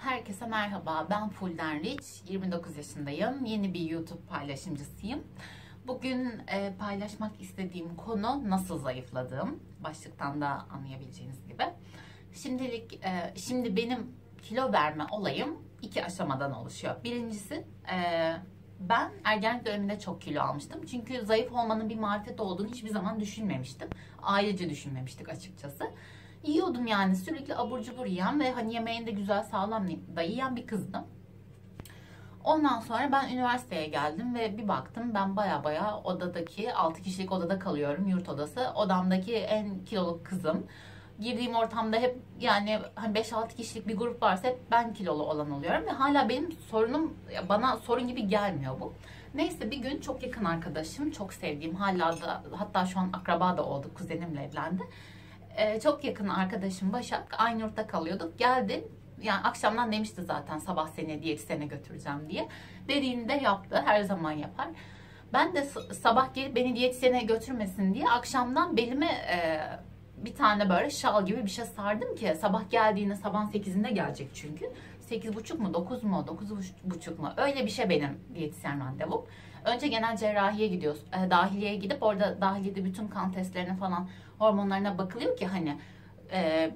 Herkese merhaba, ben Fulden Rich, 29 yaşındayım, yeni bir YouTube paylaşımcısıyım. Bugün paylaşmak istediğim konu nasıl zayıfladığım, başlıktan da anlayabileceğiniz gibi. Şimdi benim kilo verme olayım iki aşamadan oluşuyor. Birincisi, ben ergenlik döneminde çok kilo almıştım. Çünkü zayıf olmanın bir marifet olduğunu hiçbir zaman düşünmemiştim. Ailece düşünmemiştik açıkçası. Yiyordum yani, sürekli abur cubur yiyen ve hani yemeğini de güzel sağlam da yiyen bir kızdım. Ondan sonra ben üniversiteye geldim ve bir baktım ben baya odadaki 6 kişilik odada kalıyorum, yurt odası. Odamdaki en kilolu kızım. Girdiğim ortamda hep yani hani 5-6 kişilik bir grup varsa hep ben kilolu olan oluyorum ve hala benim sorunum, bana sorun gibi gelmiyor bu. Neyse, bir gün çok yakın arkadaşım, çok sevdiğim, hala da hatta şu an akraba da oldu, kuzenimle evlendi. Çok yakın arkadaşım Başak, aynı yurtta kalıyorduk. Geldi, yani akşamdan demişti zaten sabah seni diyetisyene götüreceğim diye. Dediğinde yaptı, her zaman yapar. Ben de sabah gelip beni diyetisyene götürmesin diye akşamdan belime bir tane böyle şal gibi bir şey sardım ki sabah geldiğinde, sabahın 8'inde gelecek çünkü. 8.30 mu 9 mu 9.30 mu öyle bir şey benim diyetisyen randevum. Önce genel cerrahiye gidiyoruz. Dahiliyeye gidip orada dahiliyede bütün kan testlerine falan, hormonlarına bakılıyor ki hani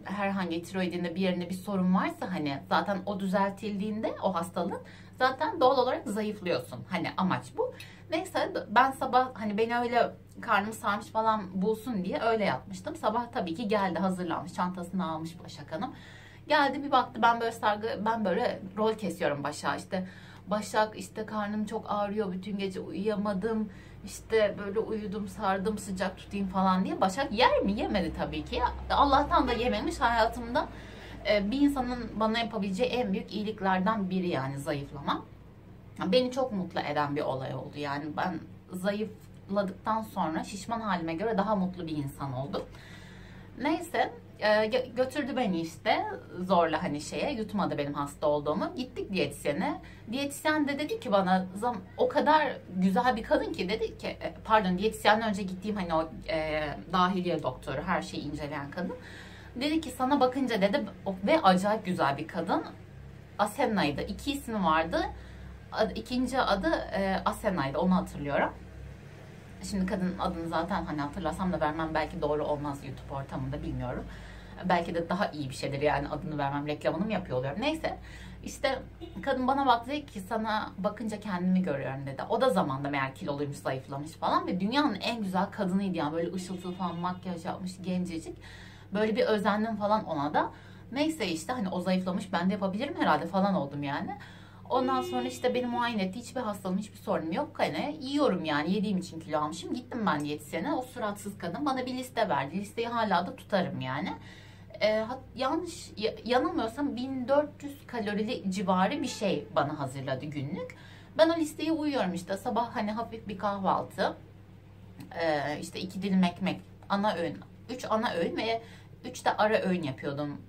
herhangi tiroidinde bir yerinde bir sorun varsa hani zaten o düzeltildiğinde o hastalığın zaten doğal olarak zayıflıyorsun. Hani amaç bu. Neyse, ben sabah hani beni öyle karnım sarmış falan bulsun diye öyle yapmıştım. Sabah tabii ki geldi, hazırlanmış, çantasını almış Başak Hanım. Geldi, bir baktı ben böyle rol kesiyorum Başak'a, işte Başak işte karnım çok ağrıyor, bütün gece uyuyamadım, işte böyle uyudum sardım sıcak tutayım falan diye. Başak yer mi? Yemedi tabii ki. Allah'tan da yememiş. Hayatımda bir insanın bana yapabileceği en büyük iyiliklerden biri yani zayıflama. Beni çok mutlu eden bir olay oldu. Yani ben zayıfladıktan sonra şişman halime göre daha mutlu bir insan oldum. Neyse, götürdü beni işte zorla, hani yutmadı benim hasta olduğumu. Gittik diyetisyene. Diyetisyen de dedi ki bana, o kadar güzel bir kadın ki, dedi ki pardon, diyetisyenden önce gittiğim hani o dahiliye doktoru, her şeyi inceleyen kadın. Dedi ki sana bakınca, dedi, ve acayip güzel bir kadın. Asena'ydı. 2 ismi vardı. İkinci adı Asena'ydı, onu hatırlıyorum. Şimdi kadının adını zaten hani hatırlasam da vermem belki doğru olmaz YouTube ortamında, bilmiyorum. Belki de daha iyi bir şeydir yani adını vermem, reklamını mı yapıyor oluyorum. Neyse, işte kadın bana baktı, dedi ki sana bakınca kendimi görüyorum, dedi. O da zamanda meğer kiloluymuş, zayıflamış falan ve dünyanın en güzel kadınıydı yani, böyle ışıltılı falan, makyaj yapmış, gencecik. Böyle bir özendim falan ona da. Neyse, işte hani o zayıflamış, ben de yapabilirim herhalde falan oldum yani. Ondan sonra işte beni muayene etti. Hiçbir hastalığım, hiçbir sorunum yok. Hani yiyorum yani, yediğim için kilo almışım. Gittim ben diyetisyene. O suratsız kadın bana bir liste verdi. Listeyi hala da tutarım yani. Yanılmıyorsam 1400 kalorili civarı bir şey bana hazırladı günlük. Ben o listeye uyuyorum işte. Sabah hani hafif bir kahvaltı. İşte 2 dilim ekmek, ana öğün. 3 ana öğün ve 3 de ara öğün yapıyordum.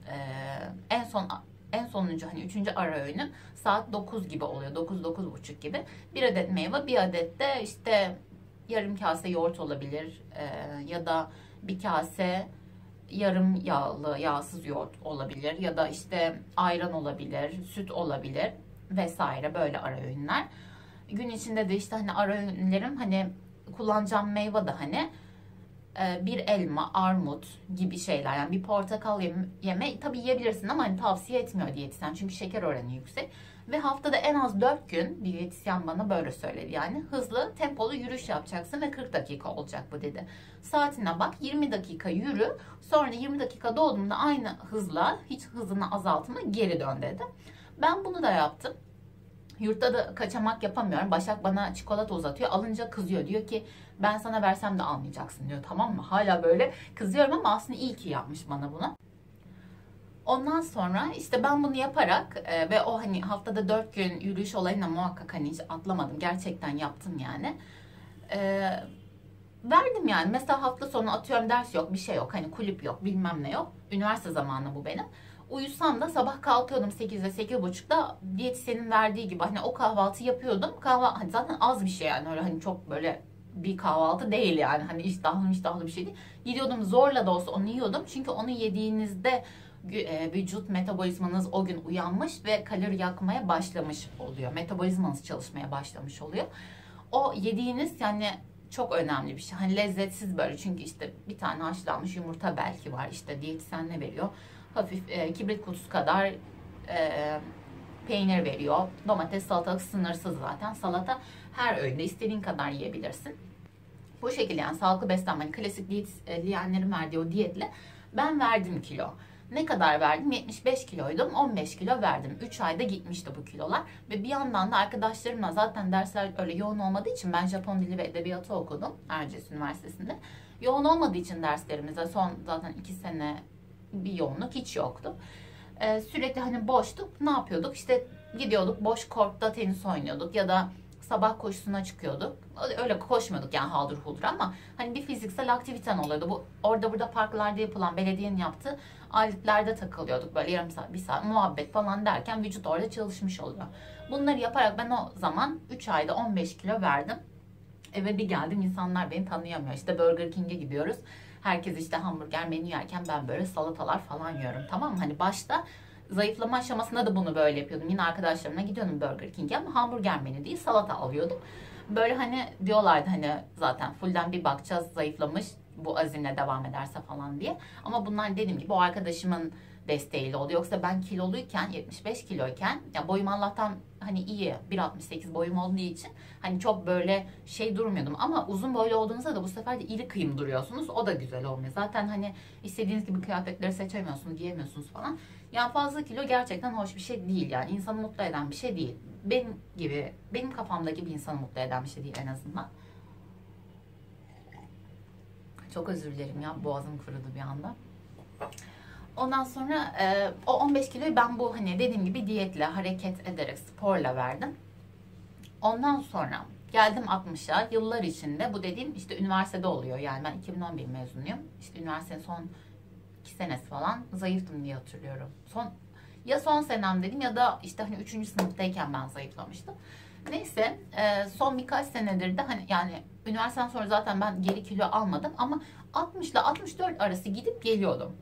En sonuncu hani 3. ara öğünüm saat 9 gibi oluyor. 9-9.30 gibi. Bir adet meyve, bir adet de işte yarım kase yoğurt olabilir. Ya da bir kase yarım yağlı, yağsız yoğurt olabilir. Ya da işte ayran olabilir, süt olabilir vesaire, böyle ara öğünler. Gün içinde de işte hani ara öğünlerim, hani kullanacağım meyve de hani bir elma, armut gibi şeyler, yani bir portakal yeme tabii yiyebilirsin ama hani tavsiye etmiyor diyetisyen çünkü şeker oranı yüksek. Ve haftada en az 4 gün diyetisyen bana böyle söyledi, yani hızlı tempolu yürüyüş yapacaksın ve 40 dakika olacak bu, dedi. Saatine bak, 20 dakika yürü, sonra 20 dakika dolduğunda aynı hızla, hiç hızını azaltma, geri dön, dedi. Ben bunu da yaptım. Yurtta da kaçamak yapamıyorum. Başak bana çikolata uzatıyor. Alınca kızıyor. Diyor ki ben sana versem de almayacaksın, diyor. Tamam mı? Hala böyle kızıyorum ama aslında iyi ki yapmış bana bunu. Ondan sonra işte ben bunu yaparak ve o hani haftada 4 gün yürüyüş olayına muhakkak hani hiç atlamadım. Gerçekten yaptım yani. Verdim yani. Mesela hafta sonu atıyorum, ders yok, bir şey yok. Hani kulüp yok, bilmem ne yok. Üniversite zamanı bu benim. Uyusam da sabah kalkıyordum 8'de, 8.30'da diyetisyenin verdiği gibi hani o kahvaltı yapıyordum. Kahvaltı zaten az bir şey yani, öyle hani çok böyle bir kahvaltı değil yani, hani iştahlı bir şey değil. Gidiyordum, zorla da olsa onu yiyordum. Çünkü onu yediğinizde vücut metabolizmanız o gün uyanmış ve kalori yakmaya başlamış oluyor. Metabolizmanız çalışmaya başlamış oluyor. O yediğiniz yani çok önemli bir şey. Hani lezzetsiz böyle, çünkü işte bir tane haşlanmış yumurta belki var. İşte diyetisyen ne veriyor? Hafif kibrit kutusu kadar peynir veriyor. Domates, salatalık sınırsız zaten. Salata her öğünde istediğin kadar yiyebilirsin. Bu şekilde yani sağlıklı beslenmenin klasik diyetisyenlerin verdiği o diyetle ben verdim kilo. Ne kadar verdim? 75 kiloydum. 15 kilo verdim. 3 ayda gitmişti bu kilolar. Ve bir yandan da arkadaşlarımla, zaten dersler öyle yoğun olmadığı için, ben Japon dili ve edebiyatı okudum Erciyes Üniversitesi'nde. Yoğun olmadığı için derslerimizde son zaten 2 sene bir yoğunluk hiç yoktu. Sürekli hani boştuk. Ne yapıyorduk? İşte gidiyorduk boş kortta tenis oynuyorduk ya da sabah koşusuna çıkıyorduk. Öyle koşmuyorduk yani haldır huldur, ama hani bir fiziksel aktiviten oluyordu. Bu orada burada parklarda yapılan, belediyenin yaptığı aletlerde takılıyorduk. Böyle yarım saat, bir saat muhabbet falan derken vücut orada çalışmış oluyor. Bunları yaparak ben o zaman 3 ayda 15 kilo verdim. Eve bir geldim, insanlar beni tanıyamıyor. İşte Burger King'e gidiyoruz. Herkes işte hamburger menü yerken ben böyle salatalar falan yiyorum, tamam mı? Hani başta zayıflama aşamasında da bunu böyle yapıyordum. Yine arkadaşlarımla gidiyordum Burger King'e ama hamburger menü değil, salata alıyordum. Böyle hani diyorlardı hani zaten fullden bir bakacağız zayıflamış, bu azimle devam ederse falan diye. Ama bunlar dediğim gibi o arkadaşımın desteğiyle oldu. Yoksa ben kiloluyken, 75 kiloyken, ya boyum Allah'tan hani iyi, 1.68 boyum olduğu için hani çok böyle şey durmuyordum. Ama uzun boylu olduğunuzda da bu sefer de iri kıyım duruyorsunuz. O da güzel olmuyor. Zaten hani istediğiniz gibi kıyafetleri seçemiyorsunuz, giyemiyorsunuz falan. Yani fazla kilo gerçekten hoş bir şey değil yani. İnsanı mutlu eden bir şey değil. Benim kafamdaki bir insanı mutlu eden bir şey değil en azından. Çok özür dilerim ya, boğazım kurudu bir anda. Ondan sonra o 15 kiloyu ben bu hani dediğim gibi diyetle, hareket ederek, sporla verdim. Ondan sonra geldim 60'a. Yıllar içinde bu dediğim işte üniversitede oluyor. Yani ben 2011 mezunuyum. İşte üniversitenin son 2 senesi falan zayıftım diye hatırlıyorum. Son senem dedim ya da işte hani 3. sınıftayken ben zayıflamıştım. Neyse son birkaç senedir de hani yani üniversiteden sonra zaten ben geri kilo almadım ama 60 ile 64 arası gidip geliyordum.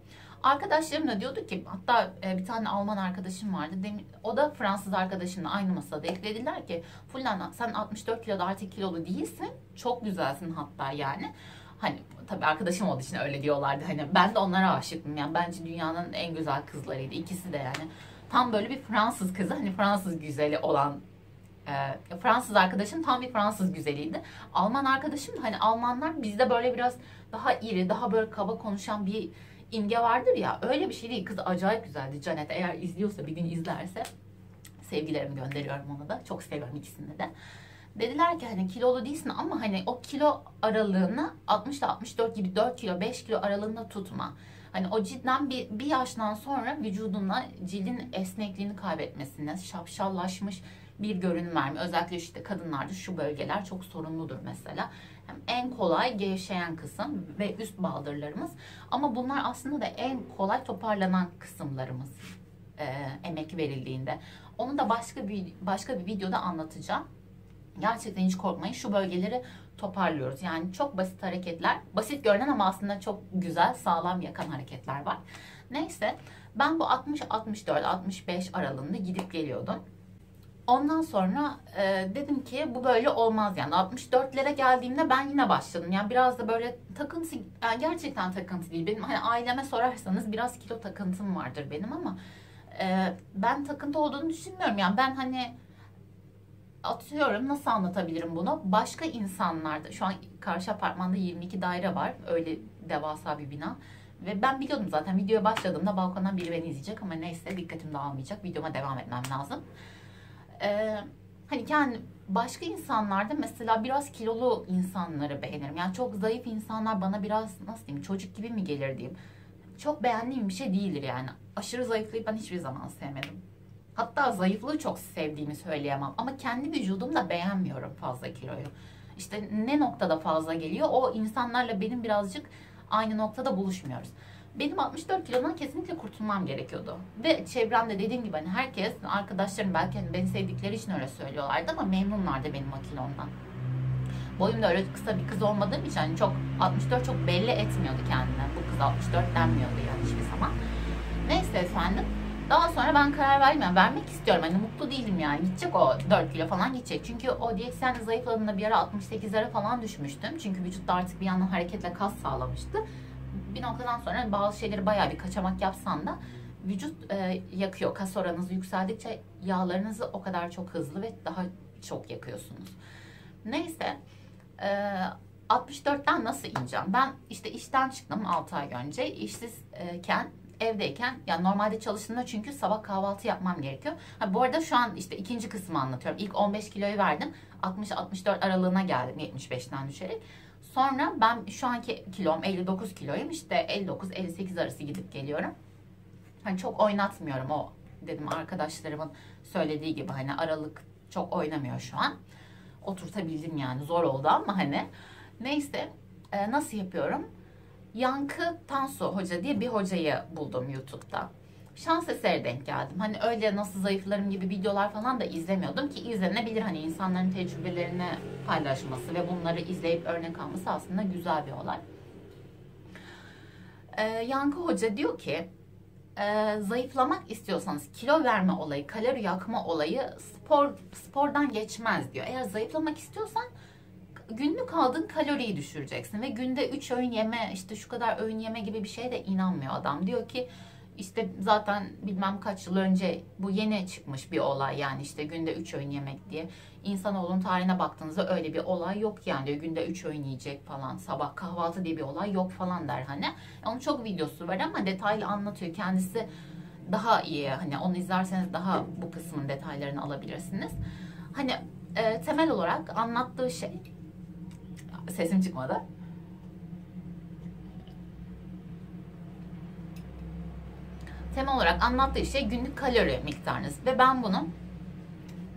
Arkadaşlarım da diyordu ki, hatta bir tane Alman arkadaşım vardı. O da Fransız arkadaşımla aynı masada eklediler ki, Fulana sen 64 kiloda artık kilolu değilsin. Çok güzelsin hatta yani. Hani tabii arkadaşım olduğu için öyle diyorlardı. Hani ben de onlara aşıktım. Yani bence dünyanın en güzel kızlarıydı. İkisi de yani. Tam böyle bir Fransız kızı. Hani Fransız güzeli olan Fransız arkadaşım tam bir Fransız güzeliydi. Alman arkadaşım, hani Almanlar bizde böyle biraz daha iri, daha böyle kaba konuşan bir imge vardır ya, öyle bir şey değil. Kız acayip güzeldi. Canet eğer izliyorsa, bir gün izlerse sevgilerimi gönderiyorum ona da. Çok seviyorum ikisini de. Dediler ki hani kilolu değilsin ama hani o kilo aralığını 60 ile 64 gibi 4 kilo 5 kilo aralığında tutma. Hani o cidden bir yaştan sonra vücuduna cildin esnekliğini kaybetmesine, şapşallaşmış bir görünüm vermiyor. Özellikle işte kadınlarda şu bölgeler çok sorunludur mesela. Hem en kolay gevşeyen kısım ve üst baldırlarımız. Ama bunlar aslında da en kolay toparlanan kısımlarımız emek verildiğinde. Onu da başka bir videoda anlatacağım. Gerçekten hiç korkmayın. Şu bölgeleri toparlıyoruz. Yani çok basit hareketler. Basit görünen ama aslında çok güzel, sağlam yakan hareketler var. Neyse ben bu 60, 64, 65 aralığında gidip geliyordum. Ondan sonra dedim ki bu böyle olmaz yani. 64'lere geldiğimde ben yine başladım. Yani biraz da böyle takıntı, yani gerçekten takıntı değil. Benim hani aileme sorarsanız biraz kilo takıntım vardır benim ama ben takıntı olduğunu düşünmüyorum. Yani ben hani atıyorum, nasıl anlatabilirim bunu? Başka insanlarda, şu an karşı apartmanda 22 daire var. Öyle devasa bir bina. Ve ben biliyordum zaten, videoya başladığımda balkondan biri beni izleyecek ama neyse, dikkatim dağılmayacak. Videoma devam etmem lazım. Hani kendi başka insanlarda mesela biraz kilolu insanları beğenirim. Yani çok zayıf insanlar bana biraz, nasıl diyeyim, çocuk gibi mi gelir diyeyim. Çok beğendiğim bir şey değildir yani. Aşırı zayıflayıp ben hiçbir zaman sevmedim. Hatta zayıflığı çok sevdiğimi söyleyemem. Ama kendi vücudumda beğenmiyorum fazla kiloyu. İşte ne noktada fazla geliyor? O insanlarla benim birazcık aynı noktada buluşmuyoruz. Benim 64 kilodan kesinlikle kurtulmam gerekiyordu. Ve çevremde dediğim gibi hani herkes, arkadaşlarım belki hani beni sevdikleri için öyle söylüyorlardı ama memnunlardı benim o kilomdan. Boyum da öyle kısa bir kız olmadığım için hani çok 64 çok belli etmiyordu kendine. Bu kız 64 denmiyordu yani hiçbir zaman. Neyse efendim. Daha sonra ben karar verdim. Yani vermek istiyorum. Hani mutlu değilim yani. Gidecek o 4 kilo falan gidecek. Çünkü o diyetisyenle zayıfladığımda bir ara 68'lere falan düşmüştüm. Çünkü vücutta artık bir yandan hareketle kas sağlamıştı. Bir noktadan sonra bazı şeyleri bayağı bir kaçamak yapsan da vücut yakıyor. Kas oranınız yükseldikçe yağlarınızı o kadar çok hızlı ve daha çok yakıyorsunuz. Neyse. 64'ten nasıl ineceğim? Ben işte işten çıktım 6 ay önce. İşsizken, evdeyken, yani normalde çalıştığımda çünkü sabah kahvaltı yapmam gerekiyor. Bu arada şu an işte ikinci kısmı anlatıyorum. İlk 15 kiloyu verdim. 60-64 aralığına geldim 75'ten düşerek. Sonra ben şu anki kilom 59 kiloyum. İşte 59-58 arası gidip geliyorum. Hani çok oynatmıyorum, o dedim arkadaşlarımın söylediği gibi hani aralık çok oynamıyor şu an. Oturtabildim yani, zor oldu ama hani. Neyse, nasıl yapıyorum? Yankı Tansu Hoca diye bir hocayı buldum YouTube'da. Şans eseri denk geldim. Hani öyle nasıl zayıflarım gibi videolar falan da izlemiyordum ki izlenebilir. Hani insanların tecrübelerini paylaşması ve bunları izleyip örnek alması aslında güzel bir olay. Yankı Hoca diyor ki zayıflamak istiyorsanız kilo verme olayı, kalori yakma olayı spordan geçmez diyor. Eğer zayıflamak istiyorsan günlük aldığın kaloriyi düşüreceksin ve günde 3 öğün yeme, işte şu kadar öğün yeme gibi bir şeye de inanmıyor adam. Diyor ki işte zaten bilmem kaç yıl önce bu yeni çıkmış bir olay, yani işte günde 3 öğün yemek diye. İnsanoğlunun tarihine baktığınızda öyle bir olay yok yani, diyor günde 3 öğün yiyecek falan, sabah kahvaltı diye bir olay yok falan der hani. Onun çok videosu var ama detaylı anlatıyor kendisi, daha iyi, hani onu izlerseniz daha bu kısmın detaylarını alabilirsiniz. Hani temel olarak anlattığı şey, sesim çıkmadı. Temel olarak anlattığı şey günlük kalori miktarınız ve ben bunu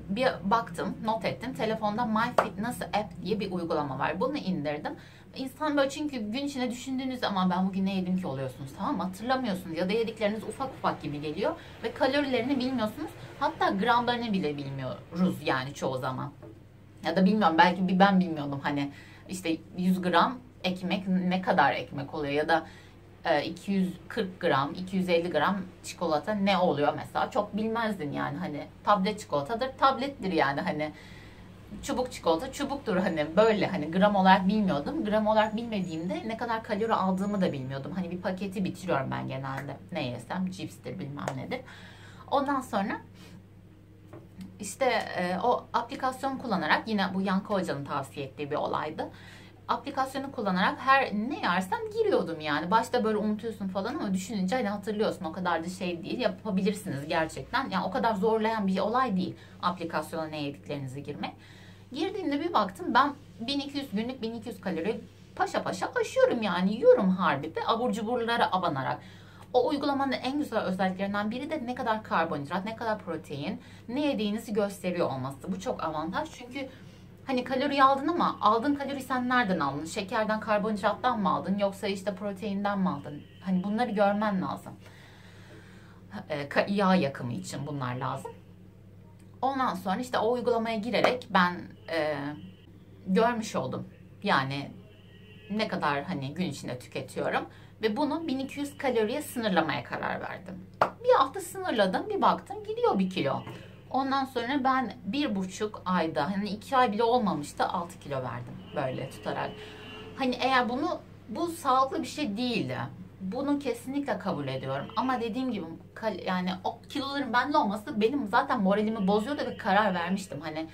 bir baktım, not ettim. Telefonda MyFitness App diye bir uygulama var. Bunu indirdim. İnsan böyle, çünkü gün içinde düşündüğünüz zaman ben bugün ne yedim ki oluyorsunuz, tamam mı? Hatırlamıyorsunuz ya da yedikleriniz ufak ufak gibi geliyor ve kalorilerini bilmiyorsunuz. Hatta gramlarını bile bilmiyoruz yani çoğu zaman. Ya da bilmiyorum, belki bir ben bilmiyordum hani işte 100 gram ekmek ne kadar ekmek oluyor ya da 240 gram, 250 gram çikolata ne oluyor mesela, çok bilmezdin yani. Hani tablet çikolatadır, tablettir yani, hani çubuk çikolata çubuktur, hani böyle, hani gram olarak bilmiyordum. Gram olarak bilmediğimde ne kadar kalori aldığımı da bilmiyordum. Hani bir paketi bitiriyorum ben genelde, ne yesem, cipstir bilmem nedir. Ondan sonra işte o aplikasyonu kullanarak, yine bu Yankı Hoca'nın tavsiye ettiği bir olaydı. Aplikasyonu kullanarak her ne yersem giriyordum yani. Başta böyle unutuyorsun falan ama düşününce hani hatırlıyorsun, o kadar da şey değil, yapabilirsiniz gerçekten. Yani o kadar zorlayan bir olay değil aplikasyona ne yediklerinizi girmek. Girdiğimde bir baktım ben 1200 günlük 1200 kalori paşa paşa aşıyorum yani, yiyorum harbi de abur cuburlara abanarak. O uygulamanın en güzel özelliklerinden biri de ne kadar karbonhidrat, ne kadar protein, ne yediğinizi gösteriyor olması. Bu çok avantaj çünkü hani kalori aldın ama aldığın kalori sen nereden aldın? Şekerden, karbonhidrattan mı aldın yoksa işte proteinden mi aldın? Hani bunları görmen lazım. Yağ yakımı için bunlar lazım. Ondan sonra işte o uygulamaya girerek ben görmüş oldum. Yani ne kadar hani gün içinde tüketiyorum ve bunu 1200 kaloriye sınırlamaya karar verdim. Bir hafta sınırladım, bir baktım gidiyor 1 kilo. Ondan sonra ben 1,5 ayda, hani 2 ay bile olmamıştı, 6 kilo verdim böyle tutarak. Hani eğer bu sağlıklı bir şey değildi. Bunu kesinlikle kabul ediyorum. Ama dediğim gibi yani o kiloların bende olması benim zaten moralimi bozuyordu ve karar vermiştim. Hani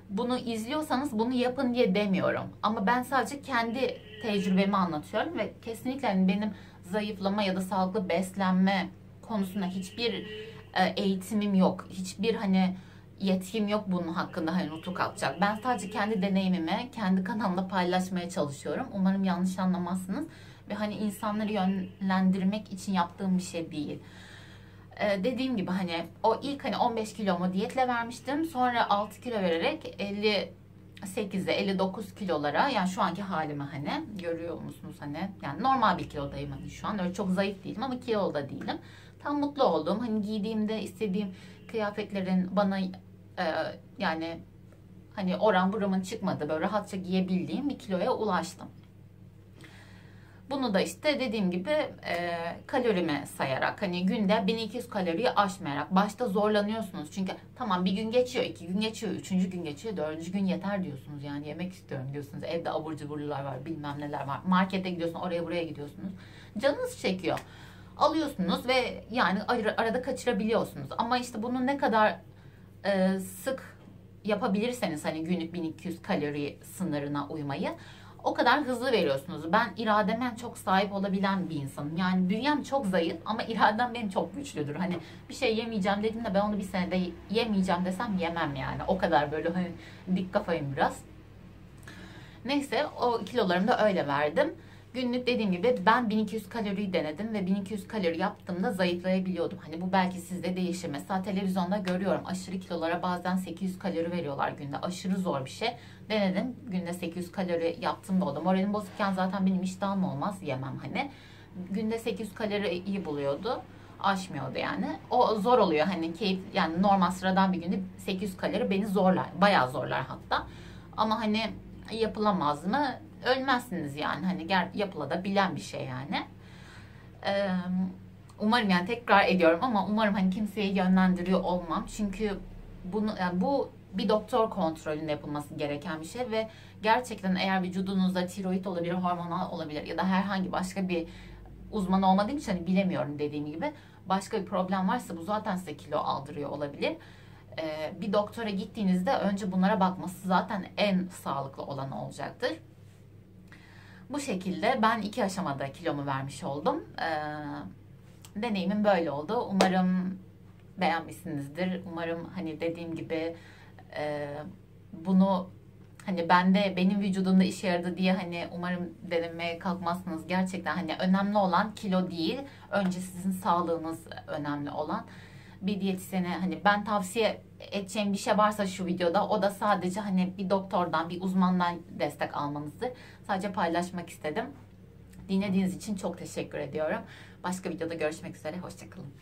bunu izliyorsanız bunu yapın diye demiyorum. Ama ben sadece kendi tecrübemi anlatıyorum ve kesinlikle hani benim zayıflama ya da sağlıklı beslenme konusunda hiçbir eğitimim yok. Hiçbir hani yetkim yok bunun hakkında hani nutuk atacak. Ben sadece kendi deneyimimi kendi kanalımda paylaşmaya çalışıyorum. Umarım yanlış anlamazsınız. Ve hani insanları yönlendirmek için yaptığım bir şey değil. Dediğim gibi hani o ilk hani 15 kilomu diyetle vermiştim. Sonra 6 kilo vererek 58'e 59 kilolara, yani şu anki halimi hani görüyor musunuz hani, yani normal bir kilodayım hani şu an, öyle çok zayıf değilim ama kilolu da değilim. Tam mutlu olduğum, hani giydiğimde istediğim kıyafetlerin bana yani hani oran buramın çıkmadı, böyle rahatça giyebildiğim bir kiloya ulaştım. Bunu da işte dediğim gibi kalorimi sayarak, hani günde 1200 kaloriyi aşmayarak. Başta zorlanıyorsunuz çünkü tamam bir gün geçiyor, 2 gün geçiyor, 3. gün geçiyor, 4. gün yeter diyorsunuz. Yani yemek istiyorum diyorsunuz. Evde abur cuburlar var, bilmem neler var. Markete gidiyorsunuz, oraya buraya gidiyorsunuz. Canınız çekiyor. Alıyorsunuz ve yani arada kaçırabiliyorsunuz. Ama işte bunu ne kadar sık yapabilirseniz, hani günlük 1200 kalori sınırına uymayı, o kadar hızlı veriyorsunuz. Ben irademe çok sahip olabilen bir insanım. Yani bünyem çok zayıf ama iradem benim çok güçlüdür. Hani bir şey yemeyeceğim dediğimde ben onu bir senede yemeyeceğim desem yemem yani. O kadar böyle hani dik kafayım biraz. Neyse, o kilolarımı da öyle verdim. Günlük dediğim gibi ben 1200 kaloriyi denedim ve 1200 kalori yaptığımda zayıflayabiliyordum. Hani bu belki sizde değişir. Mesela televizyonda görüyorum, aşırı kilolara bazen 800 kalori veriyorlar günde. Aşırı zor bir şey. Denedim. Günde 800 kalori yaptım da oldu. Moralim bozukken zaten benim iştahım olmaz, yemem hani. Günde 800 kalori iyi buluyordu. Aşmıyordu yani. O zor oluyor hani, keyif yani, normal sıradan bir günde 800 kalori beni zorlar. Bayağı zorlar hatta. Ama hani yapılamaz mı? Ölmezsiniz yani. Hani yapılabilir bir şey yani. Umarım, yani tekrar ediyorum ama umarım hani kimseyi yönlendiriyor olmam. Çünkü bunu, yani bu bir doktor kontrolünde yapılması gereken bir şey ve gerçekten eğer vücudunuzda tiroid olabilir, hormonal olabilir ya da herhangi başka bir, uzman olmadığım için hani bilemiyorum, dediğim gibi başka bir problem varsa bu zaten size kilo aldırıyor olabilir. Bir doktora gittiğinizde önce bunlara bakması zaten en sağlıklı olan olacaktır. Bu şekilde ben 2 aşamada kilomu vermiş oldum. Deneyimim böyle oldu. Umarım beğenmişsinizdir. Umarım hani dediğim gibi bunu hani benim vücudumda işe yaradı diye hani umarım denemeye kalkmazsınız. Gerçekten hani önemli olan kilo değil. Önce sizin sağlığınız önemli olan. Bir diyetisyene hani ben tavsiye edeceğim bir şey varsa şu videoda, o da sadece hani bir doktordan, bir uzmandan destek almanızdır. Sadece paylaşmak istedim. Dinlediğiniz için çok teşekkür ediyorum. Başka videoda görüşmek üzere. Hoşça kalın.